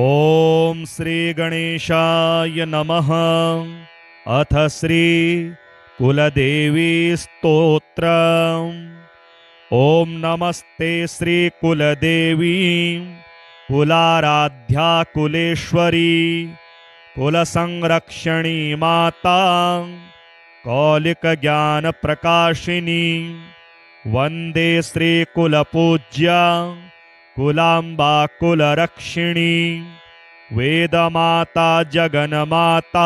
ओम श्री गणेशाय नमः। अथ श्री कुलदेवी स्तोत्र। ओम नमस्ते श्री कुलदेवी कुलाराध्या कुलेश्वरी कुलसंरक्षणी माता कौलिक ज्ञान प्रकाशिनी वंदे श्री कुलपूज्या कुलांबा कुलरक्षिणी वेदमाता जगन्माता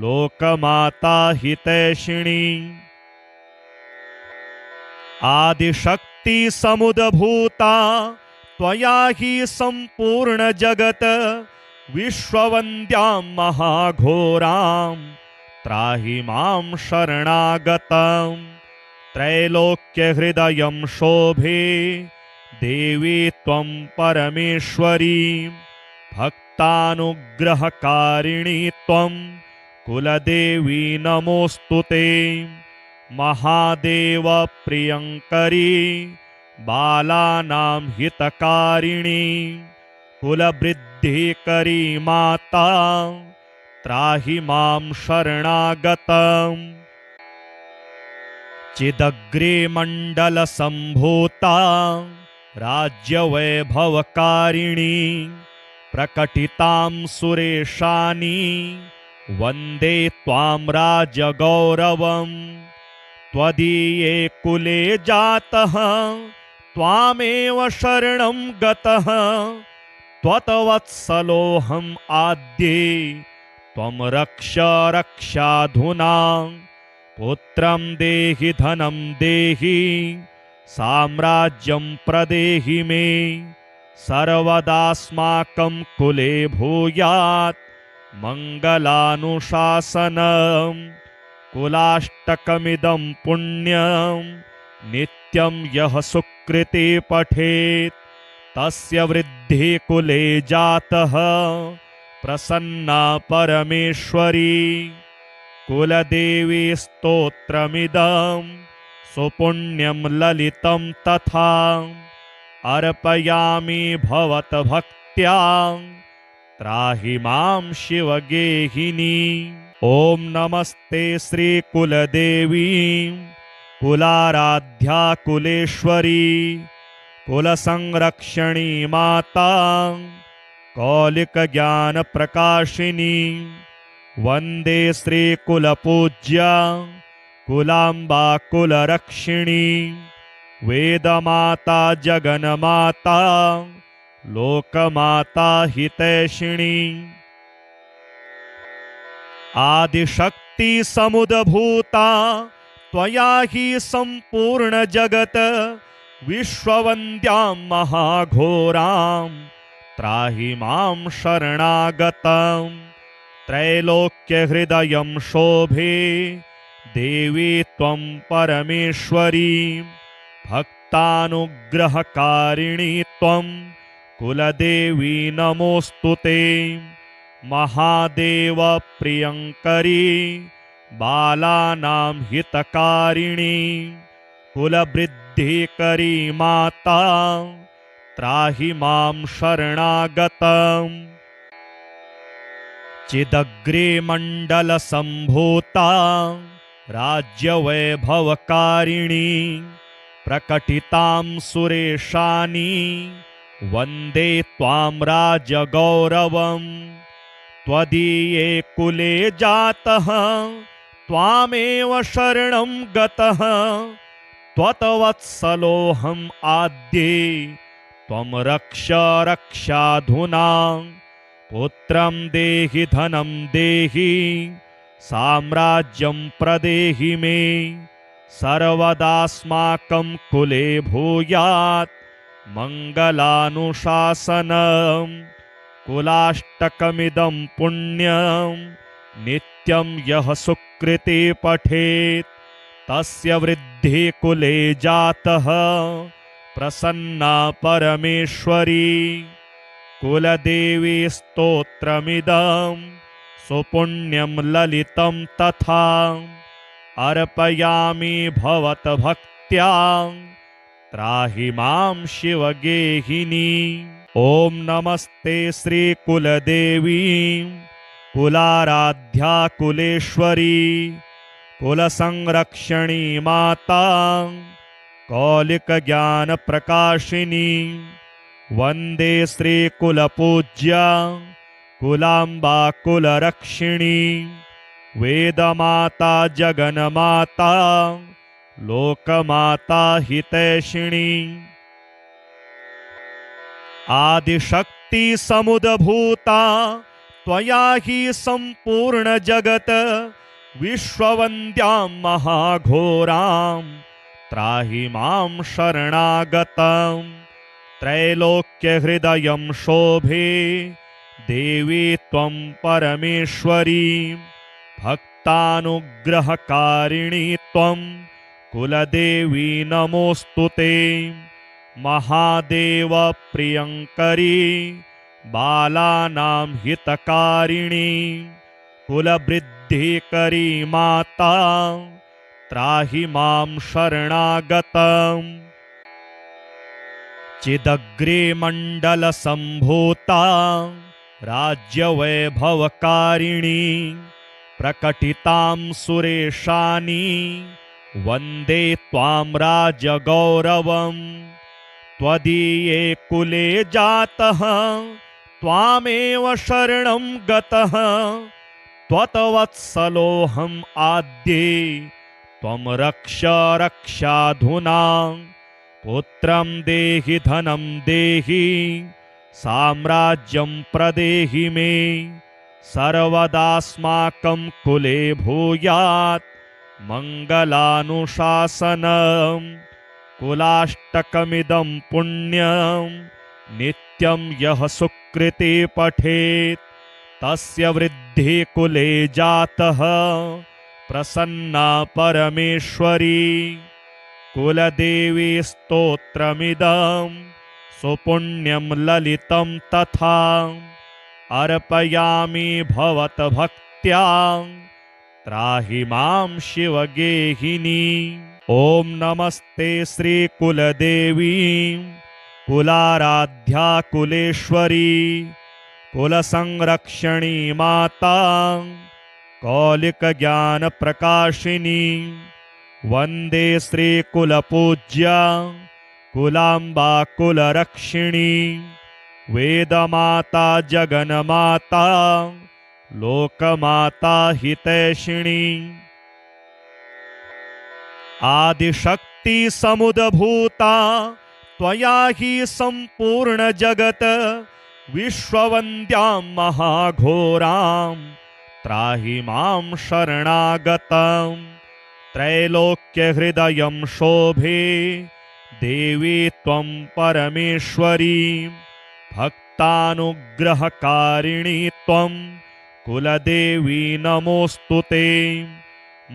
लोकमाता हितैषिणी आदिशक्ति समुद्भूता त्वया हि संपूर्ण जगत विश्ववन्द्यां महाघोरां त्राहि मां शरणागतं त्रैलोक्यहृदयं शोभे देवी त्वं परमेश्वरी भक्तानुग्रहकारिणी त्वं कुलदेवी नमोस्तुते महादेव प्रियंकरी बालानां हितकारिणी कुलवृद्धिकरी माता त्राहि मां शरणागतम् चिदग्रे मंडल संभूता राज्यवैभवकारिणी प्रकटितां सुरेशानी वन्दे त्वां राजगौरवम् त्वदीये कुले जातः त्वामेव शरणं गतः त्वत्वत्सलोऽहम् आद्ये त्वं रक्ष रक्षाधुना पुत्रं देहि धनं देहि साम्राज्यं प्रदेहि मे सर्वदास्माकं कुले भूयात् मङ्गलानुशासनं कुलाष्टकमिदं पुण्यं नित्यं यः सुकृते पठेत् तस्य वृद्धिः कुले जातः प्रसन्ना परमेश्वरी कुलदेवी स्तोत्रमिदं सुपुण्यं ललितं तथा अर्पयामि भवद्भक्त्या त्राहि मां शिवगेहिनी। ओम नमस्ते श्री कुलदेवी कुलाराध्या कुलेश्वरी कुलसंरक्षणी माता कौलिक ज्ञान प्रकाशिनी वंदे श्री कुलपूज्या कुलांबा कुलरक्षिणी वेदमाता जगन्माता लोकमाता हितैषिणी आदिशक्ति समुद्भूता त्वया हि संपूर्ण जगत विश्ववन्द्यां महाघोरां त्राहि मां शरणागतं त्रैलोक्यहृदयं शोभे देवी त्वं परमेश्वरी भक्तानुग्रहकारिणी त्वं कुलदेवी नमोस्तुते महादेव प्रियंकरी बालानां हितकारिणी कुलवृद्धिकरी माता त्राहि मां शरणागतम् चिदग्रे मंडल संभूता राज्यवैभवकारिणी प्रकटितां सुरेशानी वन्दे त्वां राजगौरवम् त्वदीये कुले जातः त्वामेव शरणं गतः त्वत्वत्सलोऽहम् आद्ये त्वं रक्ष रक्षाधुना पुत्रं देहि धनं देहि साम्राज्यं प्रदेहि मे सर्वदास्माकं कुले भूयात् मङ्गलानुशासनं कुलाष्टकमिदं पुण्यं नित्यं यः सुकृते पठेत् तस्य वृद्धिः कुले जातः प्रसन्ना परमेश्वरी कुलदेवी स्तोत्रमिदं सुपुण्यं ललितं तथा अर्पयामि भवद्भक्त्या त्राहि मां शिवगेहिनी। ॐ नमस्ते श्रीकुलदेवी कुलाराध्या कुलेश्वरी कुलसंरक्षणी माता कौलिकज्ञानप्रकाशिनी वन्दे श्रीकुलपूज्या कुलाम्बा कुलरक्षिणी वेदमाता जगन्माता लोकमाता हितैषिणी आदिशक्ति समुद्भूता त्वया हि सम्पूर्ण जगत् विश्ववन्द्यां महाघोरां त्राहि मां शरणागतं त्रैलोक्यहृदयं शोभे देवी त्वं परमेश्वरी भक्तानुग्रहकारिणी त्वं कुलदेवी नमोऽस्तुते महादेव प्रियंकरी बालानां हितकारिणी कुलवृद्धिकरी माता त्राहि मां शरणागतम् चिदग्रे मण्डलसम्भूता राज्यवैभवकारिणी प्रकटितां सुरेशानी वन्दे त्वां राजगौरवम् त्वदीये कुले जातः त्वामेव शरणं गतः त्वत्वत्सलोऽहम् आद्ये त्वं रक्ष रक्षाधुना पुत्रं देहि धनं देहि साम्राज्यं प्रदेहि मे सर्वदास्माकं कुले भूयात् मङ्गलानुशासनम् कुलाष्टकमिदं पुण्यं नित्यं यः सुकृते पठेत् तस्य वृद्धि कुले जातः प्रसन्ना परमेश्वरी कुलदेवी स्तोत्रमिदं सुपुण्यं ललितं तथा अर्पयामि भवद्भक्त्या त्राहि मां शिवगेहिनी। ॐ नमस्ते श्रीकुलदेवी कुलाराध्या कुलेश्वरी कुलसंरक्षणी माता कौलिकज्ञानप्रकाशिनी वन्दे श्रीकुलपूज्या कुलाम्बा कुलरक्षिणी वेदमाता जगन्माता लोकमाता हितैषिणी आदिशक्ति समुद्भूता त्वया हि सम्पूर्ण जगत् विश्ववन्द्यां महाघोरां त्राहि मां शरणागतं त्रैलोक्यहृदयं शोभे देवी त्वं परमेश्वरी भक्तानुग्रहकारिणी त्वं कुलदेवी नमोऽस्तुते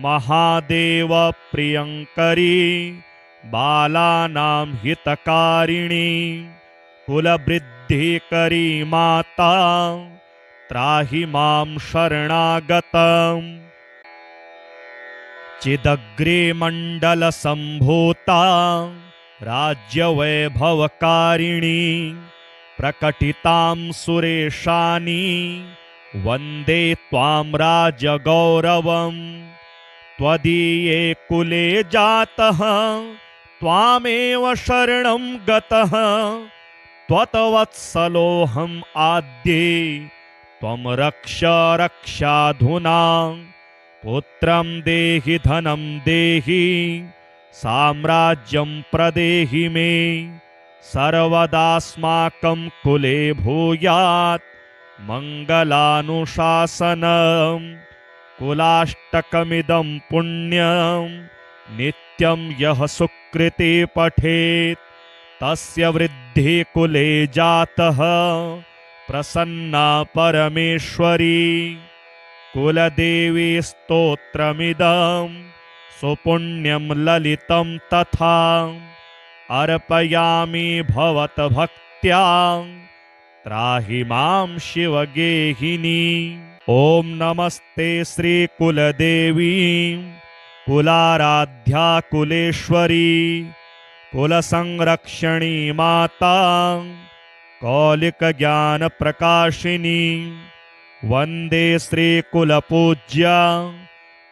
महादेव प्रियंकरी बालानां हितकारिणी कुलवृद्धिकरी माता त्राहि मां शरणागतम् चिदग्रे मण्डलसम्भूता राज्यवैभवकारिणी प्रकटितां सुरेशानी वन्दे त्वां राजगौरवम् त्वदीये कुले जातः त्वामेव शरणं गतः त्वत्वत्सलोऽहम् आद्ये त्वं रक्ष रक्षाधुना पुत्रं देहि धनं देहि साम्राज्यं प्रदेहि मे सर्वदास्माकं कुले भूयात् मङ्गलानुशासनम् कुलाष्टकमिदं पुण्यं नित्यं यः सुकृते पठेत् तस्य वृद्धि कुले जातः प्रसन्ना परमेश्वरी कुलदेवी स्तोत्रमिदं सुपुण्यं ललितं तथा अर्पयामि भवद्भक्त्या त्राहि मां शिवगेहिनी। ॐ नमस्ते श्रीकुलदेवी कुलाराध्या कुलेश्वरी कुलसंरक्षणी माता कौलिकज्ञानप्रकाशिनी वन्दे श्रीकुलपूज्या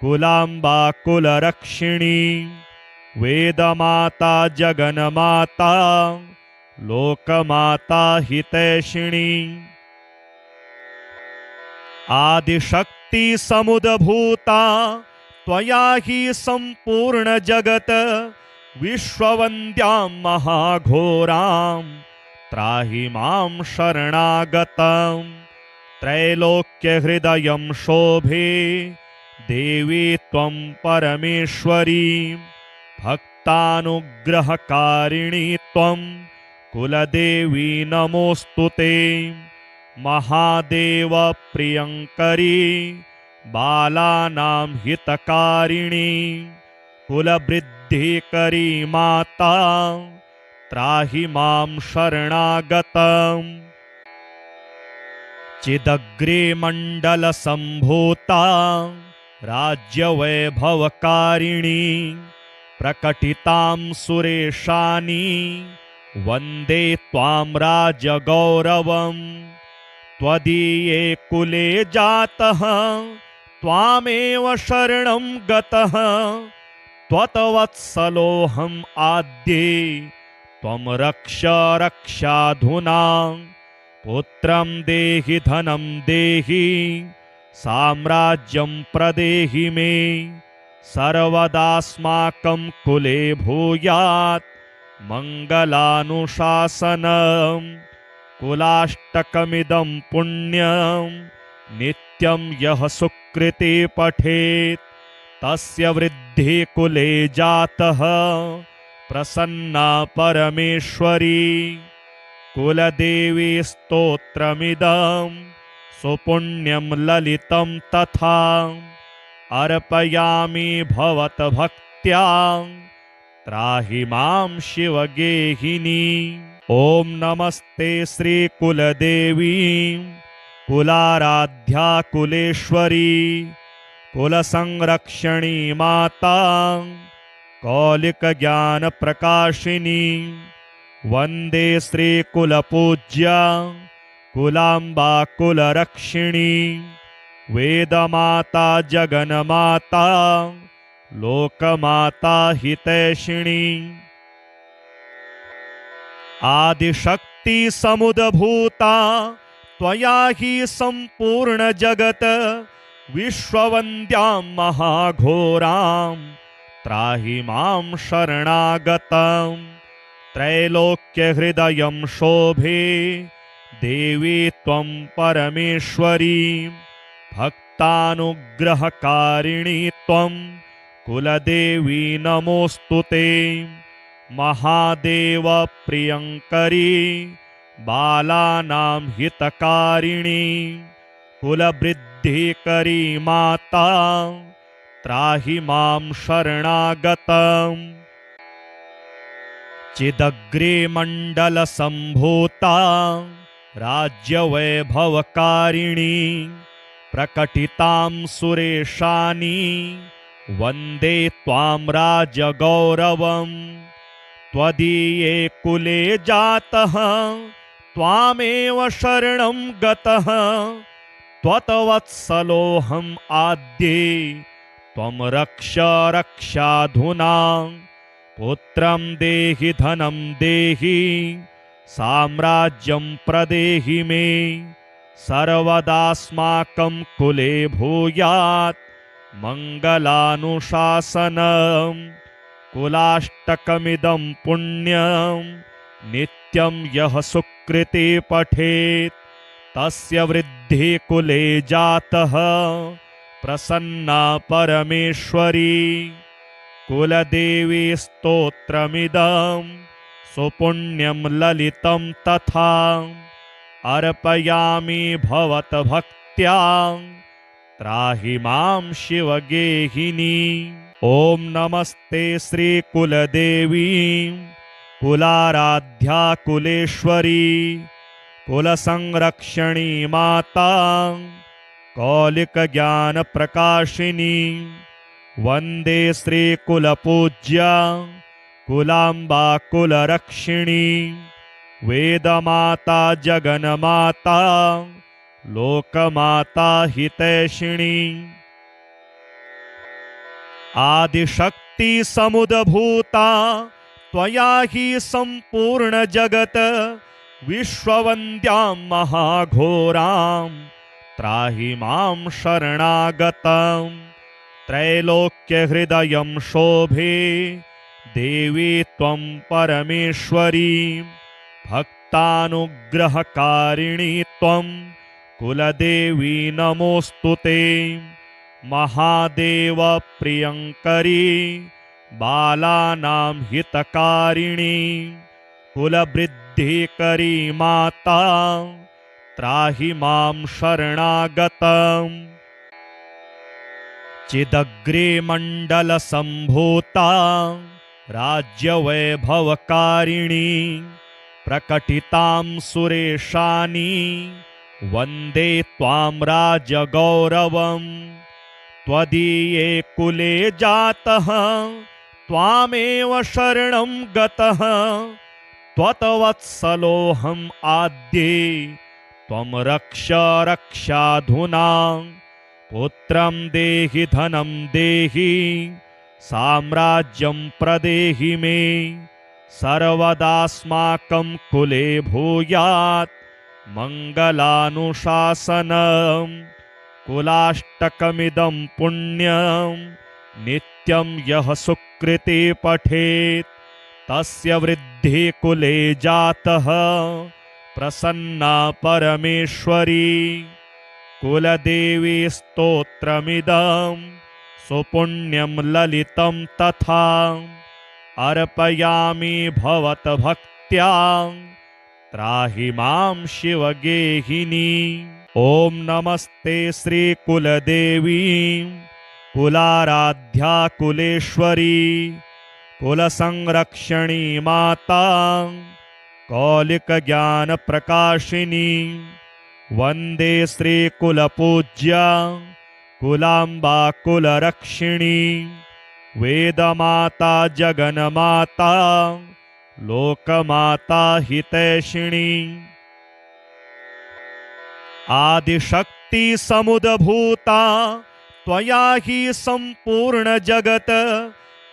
कुलाम्बा कुलरक्षिणी वेदमाता जगन्माता लोकमाता हितैषिणी आदिशक्ति समुद्भूता त्वया हि सम्पूर्ण जगत् विश्ववन्द्यां महाघोरां त्राहि मां शरणागतं त्रैलोक्यहृदयं शोभे देवी त्वं परमेश्वरी भक्तानुग्रहकारिणी त्वं कुलदेवी नमोऽस्तु ते महादेव प्रियंकरी बालानां हितकारिणी कुलवृद्धिकरी माता त्राहि मां शरणागतम् चिदग्रे मण्डलसम्भूता राज्यवैभवकारिणी प्रकटितां सुरेशानी वन्दे त्वां राजगौरवम् त्वदीये कुले जातः त्वामेव शरणं गतः त्वत्वत्सलोऽहम् आद्ये त्वं रक्ष रक्षाधुना पुत्रं देहि धनं देहि साम्राज्यं प्रदेहि मे सर्वदास्माकं कुले भूयात् मङ्गलानुशासनम् कुलाष्टकमिदं पुण्यं नित्यं यः सुकृते पठेत् तस्य वृद्धिः कुले जातः प्रसन्ना परमेश्वरी कुलदेवी स्तोत्रमिदं सुपुण्यं ललितं तथा अर्पयामि भवद्भक्त्या त्राहि मां शिवगेहिनी ॐ नमस्ते श्रीकुलदेवी कुलाराध्या कुलेश्वरी कुलसंरक्षणी माता कौलिकज्ञानप्रकाशिनी वन्दे श्रीकुलपूज्या कुलाम्बा कुलरक्षिणी वेदमाता जगन्माता लोकमाता हितैषिणी आदिशक्ति समुद्भूता त्वया हि सम्पूर्ण जगत् विश्ववन्द्यां महाघोरां त्राहि मां शरणागतं त्रैलोक्यहृदयं शोभे देवी त्वं परमेश्वरी भक्तानुग्रहकारिणी त्वं कुलदेवी नमोऽस्तु ते महादेव प्रियंकरी बालानां हितकारिणी कुलवृद्धिकरी माता त्राहि मां शरणागतम् चिदग्रे मण्डलसम्भूता राज्यवैभवकारिणी प्रकटितां सुरेशानी वन्दे त्वां राजगौरवम् त्वदीये कुले जातः त्वामेव शरणं गतः त्वत्वत्सलोऽहम् आद्ये त्वं रक्ष रक्षाधुना पुत्रं देहि धनं देहि साम्राज्यं प्रदेहि मे सर्वदास्माकं कुले भूयात् मङ्गलानुशासनम् कुलाष्टकमिदं पुण्यं नित्यं यः सुकृते पठेत् तस्य वृद्धिः कुले जातः प्रसन्ना परमेश्वरी कुलदेवी स्तोत्रमिदं सुपुण्यं ललितं तथा अर्पयामि भवद्भक्त्या त्राहि मां शिवगेहिनी ॐ नमस्ते श्रीकुलदेवी कुलाराध्या कुलेश्वरी कुलसंरक्षणी माता कौलिकज्ञानप्रकाशिनी वन्दे श्रीकुलपूज्या कुलाम्बा कुलरक्षिणी वेदमाता जगन्माता लोकमाता हितैषिणी आदिशक्ति समुद्भूता त्वया हि सम्पूर्ण जगत् विश्ववन्द्यां महाघोरां त्राहि मां शरणागतं त्रैलोक्यहृदयं शोभे देवी त्वं परमेश्वरी भक्तानुग्रहकारिणी त्वं कुलदेवी नमोऽस्तुते महादेव प्रियंकरी बालानां हितकारिणी कुलवृद्धिकरी माता त्राहि मां शरणागतम् चिदग्रे मण्डलसम्भूता राज्यवैभवकारिणी प्रकटितां सुरेशानी वन्दे त्वां राजगौरवम् त्वदीये कुले जातः त्वामेव शरणं गतः त्वत्वत्सलोऽहम् आद्ये त्वं रक्ष रक्षाधुना पुत्रं देहि धनं देहि साम्राज्यं प्रदेहि मे सर्वदास्माकं कुले भूयात् मङ्गलानुशासनम् कुलाष्टकमिदं पुण्यं नित्यं यः सुकृते पठेत् तस्य वृद्धिः कुले जातः प्रसन्ना परमेश्वरी कुलदेवी स्तोत्रमिदं सुपुण्यं ललितं तथा अर्पयामि भवद्भक्त्या त्राहि मां शिवगेहिनी ॐ नमस्ते श्रीकुलदेवी कुलाराध्या कुलेश्वरी कुलसंरक्षणी माता कौलिकज्ञानप्रकाशिनी वन्दे श्रीकुलपूज्या कुलाम्बा कुलरक्षिणी वेदमाता जगन्माता लोकमाता हितैषिणी आदिशक्ति समुद्भूता त्वया हि सम्पूर्ण जगत्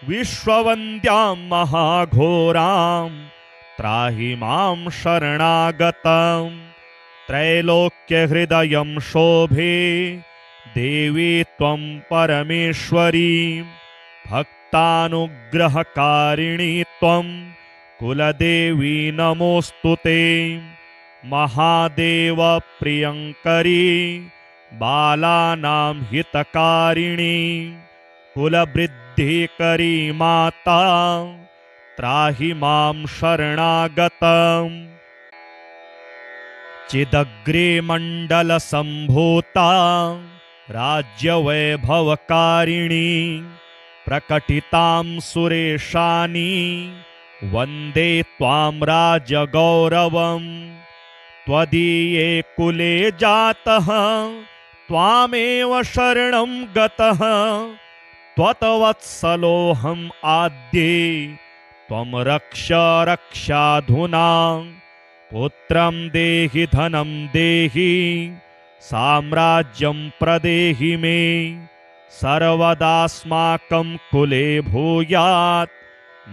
विश्ववन्द्यां महाघोरां त्राहि मां शरणागतं त्रैलोक्यहृदयं शोभे देवी त्वं परमेश्वरी भक्तानुग्रहकारिणी त्वं कुलदेवी नमोऽस्तुते महादेव प्रियंकरी बालानां हितकारिणी कुलवृद्धिकरी माता त्राहि मां शरणागतम् चिदग्रे मण्डलसम्भूता राज्यवैभवकारिणी प्रकटितां सुरेशानी वन्दे त्वां राजगौरवम् त्वदीये कुले जातः त्वामेव शरणं गतः त्वत्वत्सलोऽहम् आद्ये त्वं रक्ष रक्षाधुना पुत्रं देहि धनं देहि साम्राज्यं प्रदेहि मे सर्वदास्माकं कुले भूयात्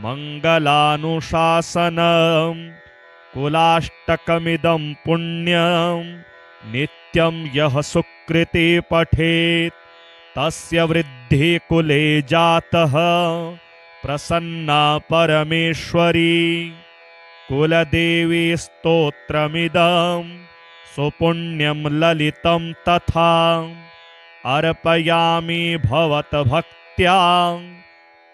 मङ्गलानुशासनम् कुलाष्टकमिदं पुण्यं नित्यं यः सुकृते पठेत् तस्य वृद्धिः कुले जातः प्रसन्ना परमेश्वरी कुलदेवी स्तोत्रमिदं सुपुण्यं ललितं तथा अर्पयामि भवद्भक्त्या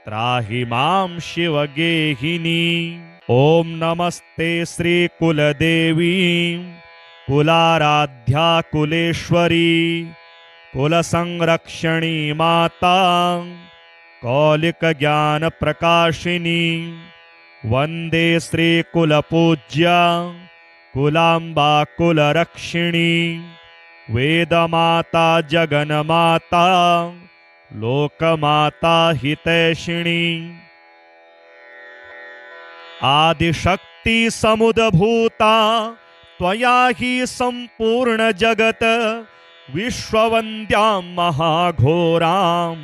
त्राहि मां शिवगेहिनी ॐ नमस्ते श्रीकुलदेवी कुलाराध्या कुलेश्वरी कुलसंरक्षणी माता कौलिकज्ञानप्रकाशिनी वन्दे श्रीकुलपूज्या कुलाम्बा कुलरक्षिणी वेदमाता जगन्माता लोकमाता हितैषिणी आदिशक्ति आदिशक्तिसमुद्भूता त्वया हि सम्पूर्णजगत् विश्ववन्द्यां महाघोरां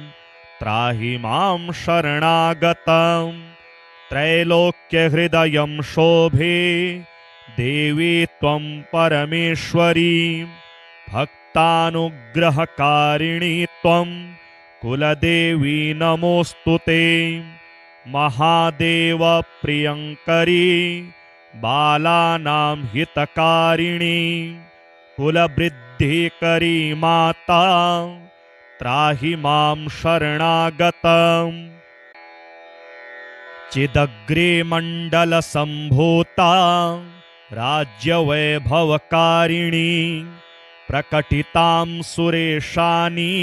त्राहि मां शरणागतं त्रैलोक्यहृदयं शोभे देवी त्वं परमेश्वरी भक्तानुग्रहकारिणी त्वं कुलदेवी नमोऽस्तु ते महादेव प्रियङ्करी बालानां हितकारिणी कुलवृद्धिकरी माता त्राहि मां शरणागतम् चिदग्रे मण्डलसम्भूता राज्यवैभवकारिणी प्रकटितां सुरेशानी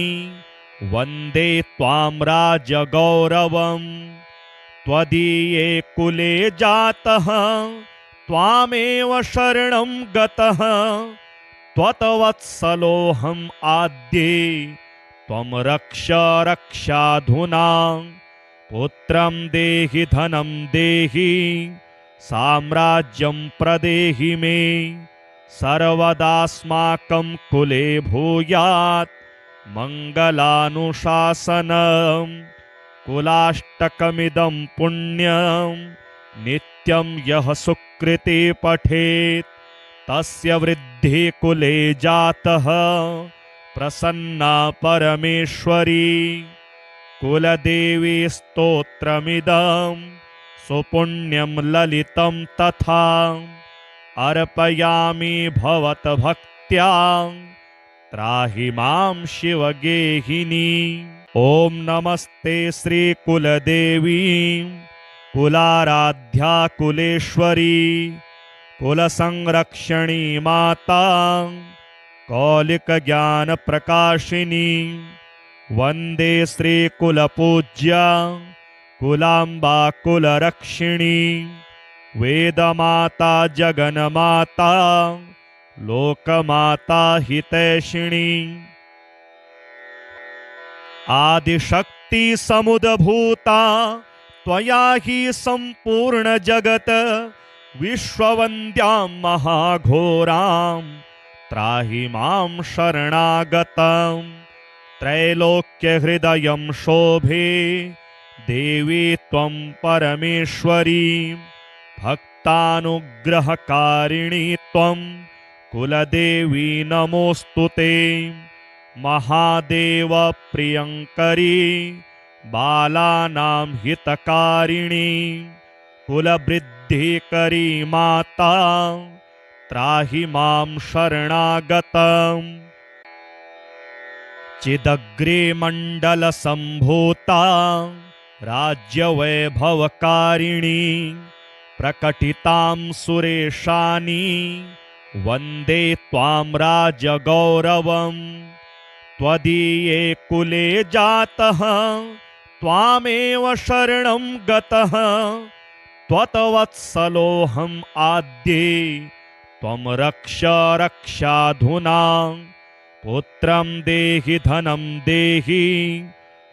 वन्दे त्वां राजगौरवम् त्वदीये कुले जातः त्वामेव शरणं गतः त्वत्वत्सलोऽहम् आद्ये त्वं रक्ष रक्षाधुना पुत्रं देहि धनं देहि साम्राज्यं प्रदेहि मे सर्वदास्माकं कुले भूयात् मङ्गलानुशासनम् कुलाष्टकमिदं पुण्यं नित्यं यः सुकृते पठेत् तस्य वृद्धि कुले जातः प्रसन्ना परमेश्वरी कुलदेवी स्तोत्रमिदं सुपुण्यं ललितं तथा अर्पयामि भवद्भक्त्या त्राहि मां शिवगेहिनी। ॐ नमस्ते श्रीकुलदेवी कुलाराध्या कुलेश्वरी कुलसंरक्षणी माता कौलिकज्ञानप्रकाशिनी वन्दे श्रीकुलपूज्या कुलाम्बा कुलरक्षिणी वेदमाता जगन्माता लोकमाता हितैषिणी आदिशक्तिसमुद्भूता त्वया हि सम्पूर्णजगत् विश्ववन्द्यां महाघोरां त्राहि मां शरणागतं त्रैलोक्यहृदयं शोभे देवी त्वं परमेश्वरी भक्तानुग्रहकारिणी त्वं कुलदेवी नमोऽस्तु ते महादेव प्रियङ्करी बालानां हितकारिणी कुलवृद्धिकरी माता त्राहि मां शरणागतम् चिदग्रे मण्डलसम्भूता राज्यवैभवकारिणी प्रकटितां सुरेशानी वन्दे त्वां राजगौरवम् त्वदीये कुले जातः त्वामेव शरणं गतः त्वत्वत्सलोऽहम् आद्ये त्वं रक्ष रक्षाधुना पुत्रं देहि धनं देहि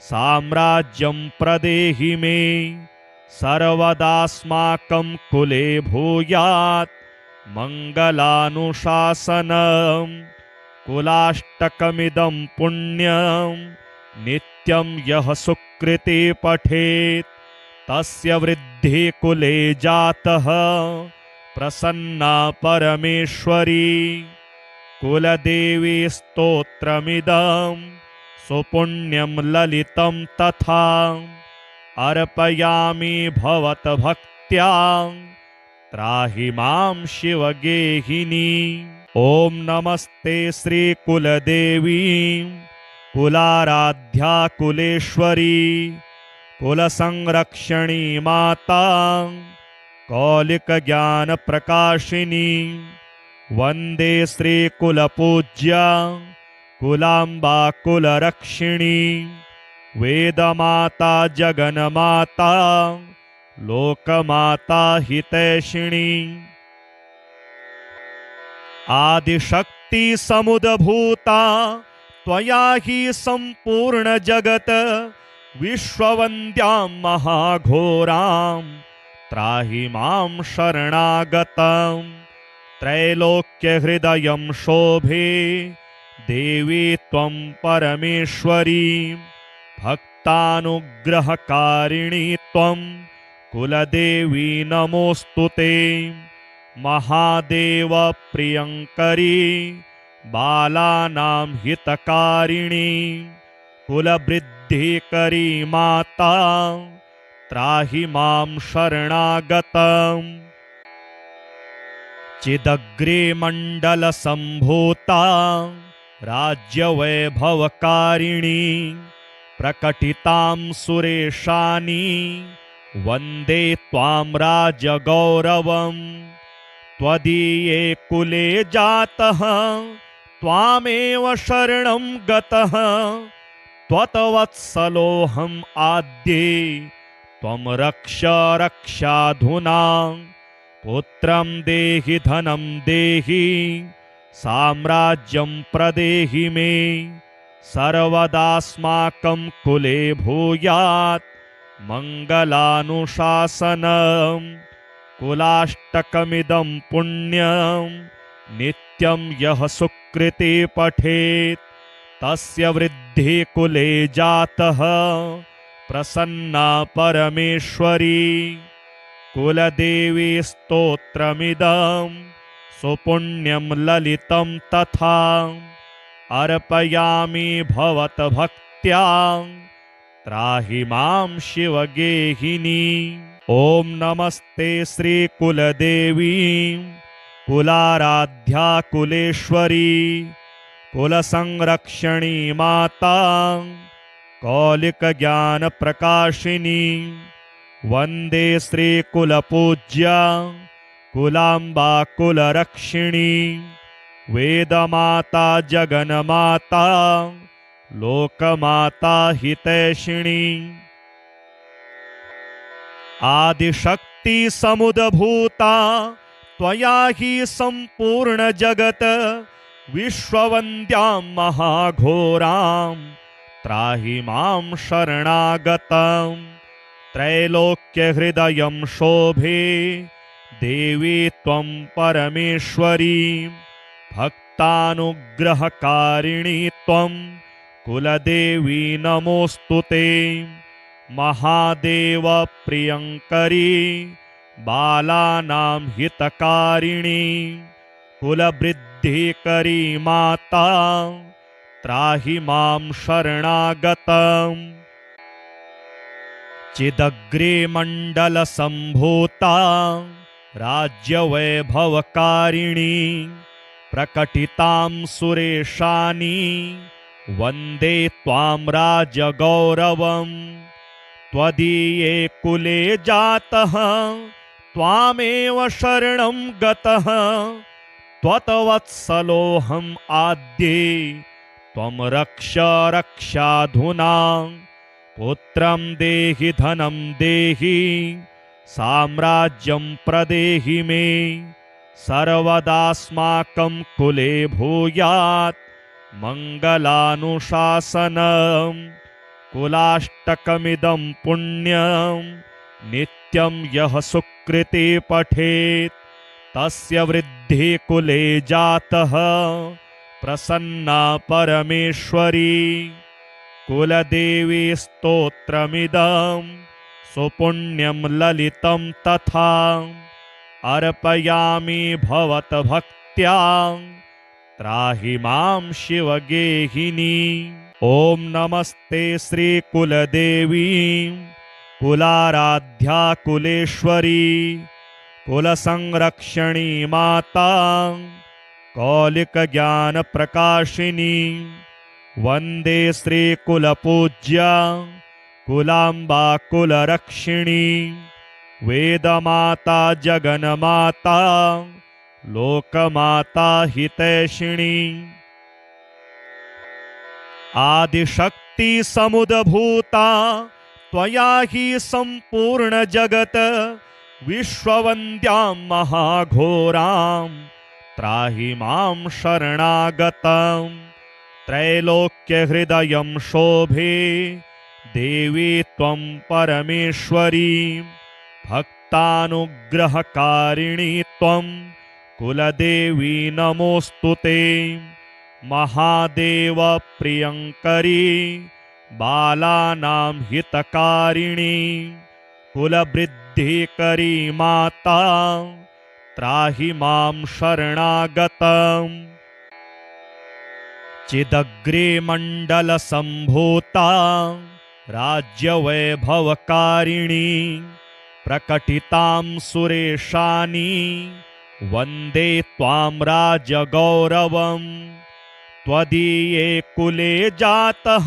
साम्राज्यं प्रदेहि मे सर्वदास्माकं कुले भूयात् मङ्गलानुशासनम् कुलाष्टकमिदं पुण्यं नित्यं यः सुकृते पठेत् तस्य वृद्धि कुले जातः प्रसन्ना परमेश्वरी कुलदेवी स्तोत्रमिदं सुपुण्यं ललितं तथा अर्पयामि भवद्भक्त्या त्राहि मां शिवगेहिनी। ॐ नमस्ते श्रीकुलदेवी कुलाराध्या कुलेश्वरी कुलसंरक्षणी माता कौलिकज्ञानप्रकाशिनी वन्दे श्रीकुलपूज्या कुलाम्बा कुलरक्षिणी वेदमाता जगन्माता लोकमाता हितैषिणी आदिशक्तिसमुद्भूता त्वया हि सम्पूर्णजगत् विश्ववन्द्यां महाघोरां त्राहि मां शरणागतं त्रैलोक्यहृदयं शोभे देवी त्वं परमेश्वरी भक्तानुग्रहकारिणी त्वं कुलदेवी नमोऽस्तु ते महादेव प्रियङ्करी बालानां हितकारिणी कुलवृद्धिकरी माता त्राहि मां शरणागतम् चिदग्रे मण्डलसम्भूता राज्यवैभवकारिणी प्रकटितां सुरेशानी वन्दे त्वां राजगौरवम् त्वदीये कुले जातः त्वामेव शरणं गतः त्वत्वत्सलोऽहम् आद्ये त्वं रक्ष रक्षाधुना पुत्रं देहि धनं देहि साम्राज्यं प्रदेहि मे सर्वदास्माकं कुले भूयात् मङ्गलानुशासनम् कुलाष्टकमिदं पुण्यं नित्यं यः सुकृते पठेत् तस्य वृद्धिः कुले जातः प्रसन्ना परमेश्वरी कुलदेवी स्तोत्रमिदं सुपुण्यं ललितं तथा अर्पयामि भवद्भक्त्या त्राहि मां शिवगेहिनी। ॐ नमस्ते श्रीकुलदेवी कुलाराध्या कुलेश्वरी कुलसंरक्षणी माता कौलिकज्ञानप्रकाशिनी वन्दे श्रीकुलपूज्या कुलाम्बा कुलरक्षिणी वेदमाता जगन्माता लोकमाता हितैषिणी आदिशक्ति समुद्भूता त्वया हि सम्पूर्ण जगत विश्ववन्द्यां महाघोरां त्राहि मां शरणागतं त्रैलोक्यहृदयं शोभे देवी त्वं परमेश्वरी भक्तानुग्रहकारिणी त्वं कुलदेवी नमोऽस्तु ते महादेव प्रियङ्करी बालानां हितकारिणी कुलवृद्धिकरी माता त्राहि मां शरणागतम् चिदग्रे मण्डलसम्भूता राज्यवैभवकारिणी प्रकटितां सुरेशानी वन्दे त्वां राजगौरवम् त्वदीये कुले जातः त्वामेव शरणं गतः त्वत्वत्सलोऽहम् आद्ये त्वं रक्ष रक्षाधुना पुत्रं देहि धनं देहि साम्राज्यं प्रदेहि मे सर्वदास्माकं कुले भूयात् मङ्गलानुशासनम् कुलाष्टकमिदं पुण्यं नित्यं यः सुकृते पठेत् तस्य वृद्धिः कुले जातः प्रसन्ना परमेश्वरी कुलदेवी स्तोत्रमिदं सुपुण्यं ललितं तथा अर्पयामि भवद्भक्त्या त्राहि मां शिवगेहिनी। ॐ नमस्ते श्रीकुलदेवी कुलाराध्या कुलेश्वरी कुलसंरक्षणी माता कौलिकज्ञानप्रकाशिनी वन्दे श्रीकुलपूज्या कुलाम्बा कुलरक्षिणी वेदमाता जगन्माता लोकमाता हितैषिणी आदिशक्ति समुद्भूता त्वया हि सम्पूर्ण जगत विश्ववन्द्यां महाघोरां त्राहि मां शरणागतं त्रैलोक्यहृदयं शोभे देवी त्वं परमेश्वरी भक्त भक्तानुग्रहकारिणी त्वं कुलदेवी नमोऽस्तु ते। महादेव प्रियङ्करी बालानां हितकारिणी कुलवृद्धिकरी माता त्राहि मां शरणागतम्। चिदग्रे मण्डलसम्भूता राज्यवैभवकारिणी प्रकटितां सुरेशानी वन्दे त्वां राजगौरवम्। त्वदीये कुले जातः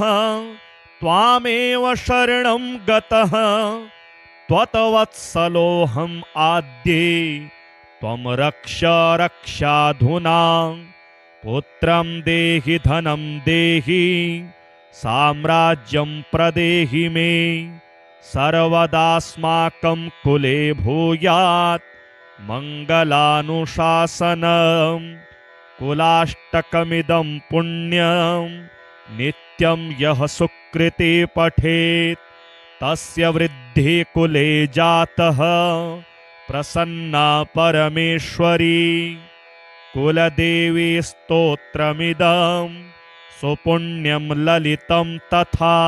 त्वामेव शरणं गतः त्वत्वत्सलोऽहम् आद्ये त्वं रक्ष रक्षाधुना। पुत्रं देहि धनं देहि साम्राज्यं प्रदेहि मे सर्वदास्माकं कुले भूयात् मङ्गलानुशासनम्। कुलाष्टकमिदं पुण्यं नित्यं यः सुकृते पठेत् तस्य वृद्धिः कुले जातः प्रसन्ना परमेश्वरी। कुलदेवी स्तोत्रमिदं सुपुण्यं ललितं तथा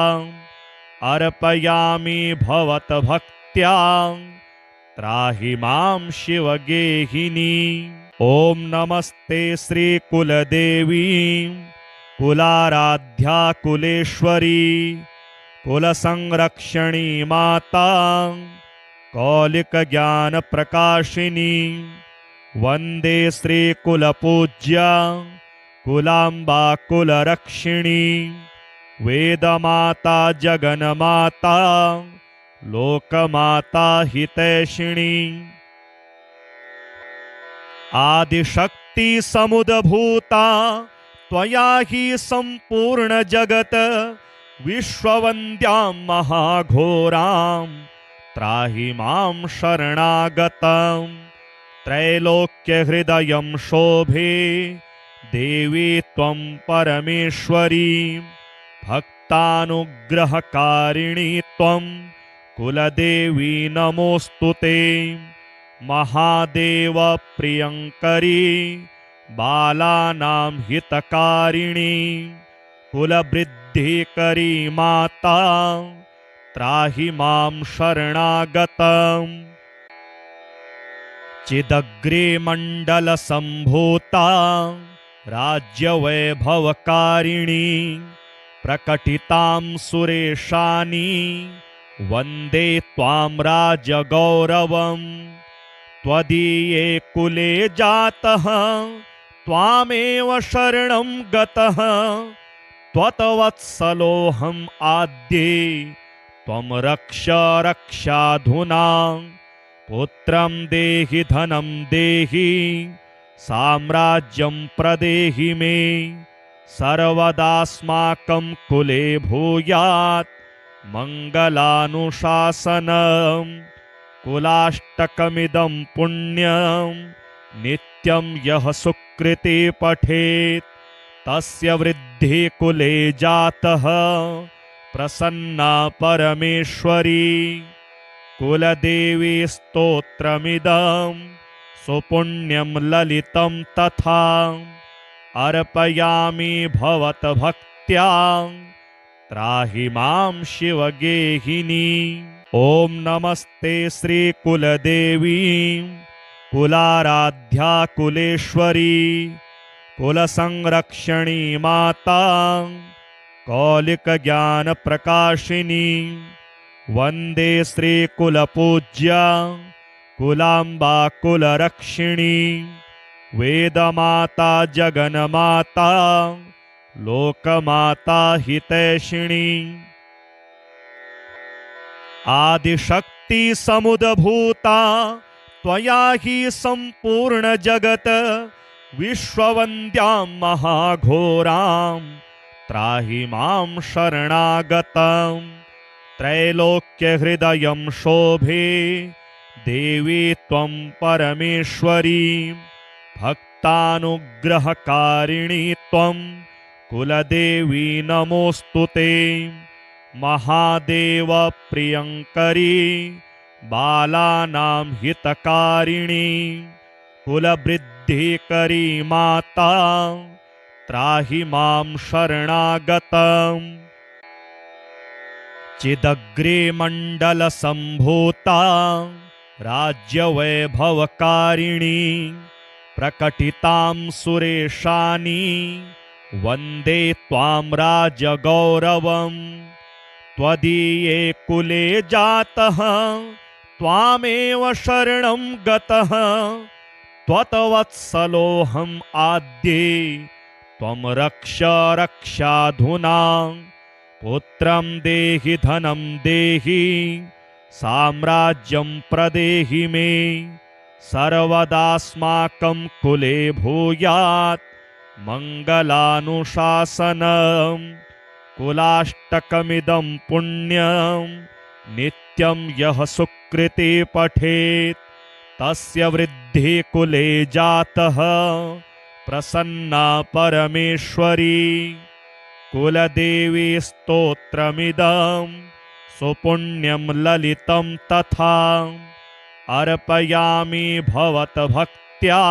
अर्पयामि भवद्भक्त्या त्राहि मां शिवगेहिनी। ॐ नमस्ते श्रीकुलदेवी कुलाराध्या कुलेश्वरी कुलसंरक्षणी माता कौलिकज्ञानप्रकाशिनी। वन्दे श्रीकुलपूज्या कुलाम्बा कुलरक्षिणी वेदमाता जगन्माता लोकमाता हितैषिणी। आदिशक्ति समुद्भूता त्वया हि सम्पूर्ण जगत् विश्ववन्द्यां महाघोरां त्राहि मां शरणागतम्। त्रैलोक्यहृदयं शोभे देवी त्वं परमेश्वरी भक्तानुग्रहकारिणी त्वं कुलदेवी नमोऽस्तु ते। महादेव प्रियङ्करी बालानां हितकारिणी कुलवृद्धिकरी माता त्राहि मां शरणागतम्। चिदग्रे मण्डलसम्भूता राज्यवैभवकारिणी प्रकटितां सुरेशानी वन्दे त्वां राजगौरवम्। त्वदीये कुले जातः त्वामेव शरणं गतः त्वत्वत्सलोऽहम् आद्ये त्वं रक्ष रक्षाधुना। पुत्रं देहि धनं देहि साम्राज्यं प्रदेहि मे सर्वदास्माकं कुले भूयात् मङ्गलानुशासनम्। कुलाष्टकमिदं पुण्यं नित्यं यः सुकृते पठेत् तस्य वृद्धिः कुले जातः प्रसन्ना परमेश्वरी। कुलदेवी स्तोत्रमिदं सुपुण्यं ललितं तथा अर्पयामि भवद्भक्त्या त्राहि मां शिवगेहिनी। ॐ नमस्ते श्रीकुलदेवी कुलाराध्या कुलेश्वरी कुलसंरक्षणी माता कौलिकज्ञानप्रकाशिनी। वन्दे श्रीकुलपूज्या कुलाम्बा कुलरक्षिणी वेदमाता जगन्माता लोकमाता हितैषिणी। आदिशक्ति समुद्भूता त्वया हि सम्पूर्ण जगत् विश्ववन्द्यां महाघोरां त्राहि मां शरणागतम्। त्रैलोक्यहृदयं शोभे देवी त्वं परमेश्वरी भक्तानुग्रहकारिणी त्वं कुलदेवी नमोऽस्तु ते। महादेव प्रियङ्करी बालानां हितकारिणी कुलवृद्धिकरी माता त्राहि मां शरणागतम् चिदग्रे मण्डलसम्भूता राज्यवैभवकारिणी प्रकटितां सुरेशानि वन्दे त्वां राजगौरवम् त्वदीये कुले जातः त्वामेव शरणं गतः त्वत्वत्सलोऽहम् आद्ये त्वं रक्ष रक्षाधुना पुत्रं देहि धनं देहि साम्राज्यं प्रदेहि मे सर्वदास्माकं कुले भूयात् मङ्गलानुशासनम् कुलाष्टकमिदं पुण्यं नित्यं यः सुकृते पठेत् तस्य वृद्धि कुले जातः प्रसन्ना परमेश्वरी कुलदेवी स्तोत्रमिदं सुपुण्यं ललितं तथा अर्पयामि भवतभक्त्या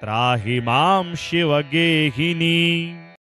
त्राहि मां शिवगेहिनी।